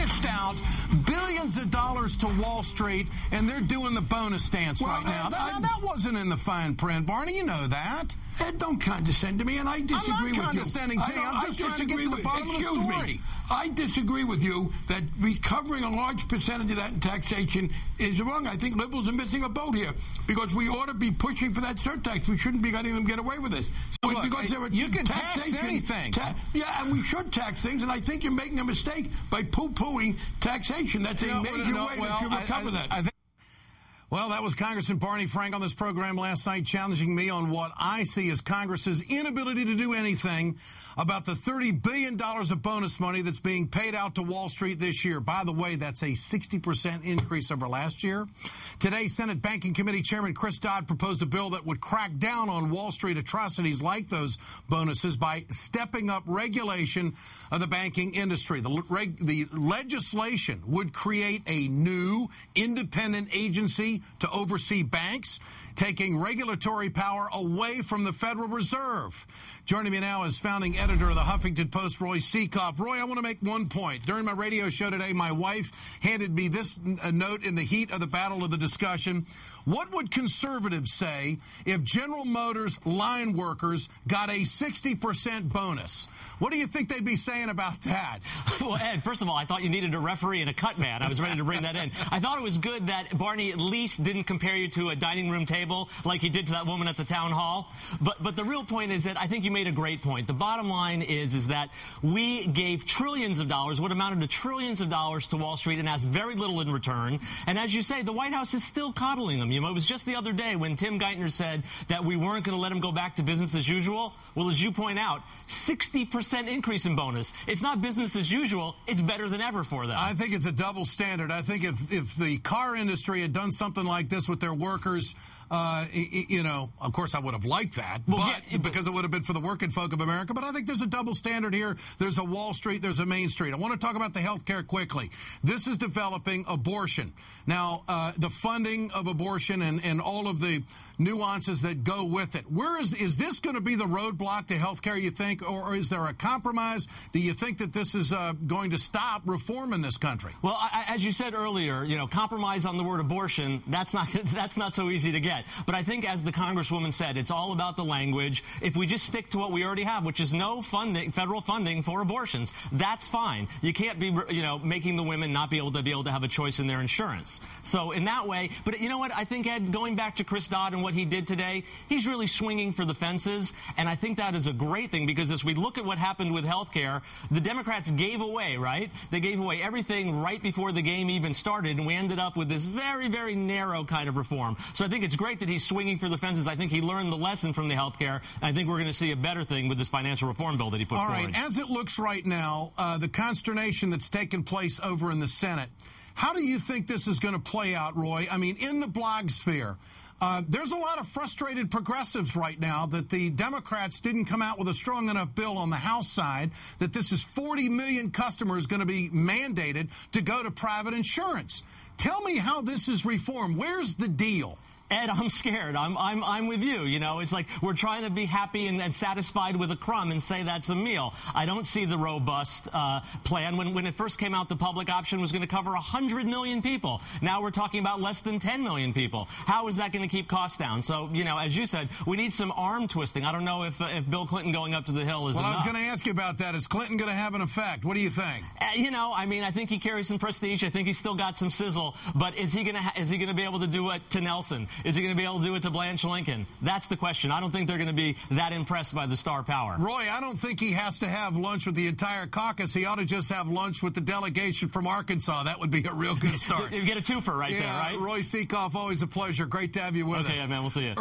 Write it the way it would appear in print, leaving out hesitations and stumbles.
dished out billions of dollars to Wall Street, and they're doing the bonus dance right now. That wasn't in the fine print, Barney. You know that. Ed, don't condescend to me, and I disagree with you. I'm not condescending to you. I'm just trying to get to the bottom of the story. I disagree with you that recovering a large percentage of that in taxation is wrong. I think liberals are missing a boat here because we ought to be pushing for that surtax. We shouldn't be letting them get away with this. So look, because there are you can tax anything. Yeah, and we should tax things, and I think you're making a mistake by poo-pooing taxation. That's a major way that you recover that. Well, that was Congressman Barney Frank on this program last night, challenging me on what I see as Congress's inability to do anything about the $30 billion of bonus money that's being paid out to Wall Street this year. By the way, that's a 60% increase over last year. Today, Senate Banking Committee Chairman Chris Dodd proposed a bill that would crack down on Wall Street atrocities like those bonuses by stepping up regulation of the banking industry. The legislation would create a new independent agency to oversee banks, taking regulatory power away from the Federal Reserve. Joining me now is founding editor of the Huffington Post, Roy Sekoff. Roy, I want to make one point. During my radio show today, my wife handed me this note in the heat of the battle of the discussion. What would conservatives say if General Motors line workers got a 60% bonus? What do you think they'd be saying about that? Well, Ed, first of all, I thought you needed a referee and a cut man. I was ready to bring that in. I thought it was good that Barney at least didn't compare you to a dining room table like he did to that woman at the town hall. But the real point is that I think you made a great point. The bottom line is that we gave trillions of dollars, what amounted to trillions of dollars to Wall Street and asked very little in return. And as you say, the White House is still coddling them. You know, it was just the other day when Tim Geithner said that we weren't going to let him go back to business as usual. Well, as you point out, 60% increase in bonus. It's not business as usual. It's better than ever for them. I think it's a double standard. I think if the car industry had done something like this with their workers, you know, of course I would have liked that, because it would have been for the working folk of America. But I think there's a double standard here. There's a Wall Street, there's a Main Street. I want to talk about the health care quickly. This is developing abortion. Now, the funding of abortion and all of the nuances that go with it. Is this going to be the roadblock to health care, you think, or is there a compromise? Do you think that this is going to stop reform in this country? Well, as you said earlier, you know, compromise on the word abortion, that's not so easy to get. But I think, as the Congresswoman said, it's all about the language. If we just stick to what we already have, which is no funding, federal funding for abortions, that's fine. You can't be, you know, making the women not be able to have a choice in their insurance. So in that way, but you know what? I think, Ed, going back to Chris Dodd and what he did today, he's really swinging for the fences, and I think that is a great thing, because as we look at what happened with health care, the Democrats gave away, right? They gave away everything right before the game even started, and we ended up with this very, very narrow kind of reform. So I think it's great that he's swinging for the fences. I think he learned the lesson from the health care, and I think we're going to see a better thing with this financial reform bill that he put forward. All right, as it looks right now, the consternation that's taken place over in the Senate, how do you think this is going to play out, Roy? I mean, in the blog sphere, there's a lot of frustrated progressives right now that the Democrats didn't come out with a strong enough bill on the House side, that this is 40 million customers going to be mandated to go to private insurance. Tell me how this is reformed. Where's the deal? Ed, I'm scared. I'm with you. You know, it's like we're trying to be happy and satisfied with a crumb and say that's a meal. I don't see the robust plan. When it first came out, the public option was going to cover 100 million people. Now we're talking about less than 10 million people. How is that going to keep costs down? So, you know, as you said, we need some arm twisting. I don't know if Bill Clinton going up to the Hill is enough. Well, I was going to ask you about that. Is Clinton going to have an effect? What do you think? You know, I mean, I think he carries some prestige. I think he's still got some sizzle. But is he going to be able to do it to Nelson? Is he going to be able to do it to Blanche Lincoln? That's the question. I don't think they're going to be that impressed by the star power. Roy, I don't think he has to have lunch with the entire caucus. He ought to just have lunch with the delegation from Arkansas. That would be a real good start. You get a twofer right there, right? Roy Sekoff, always a pleasure. Great to have you with us. Okay, man, we'll see you.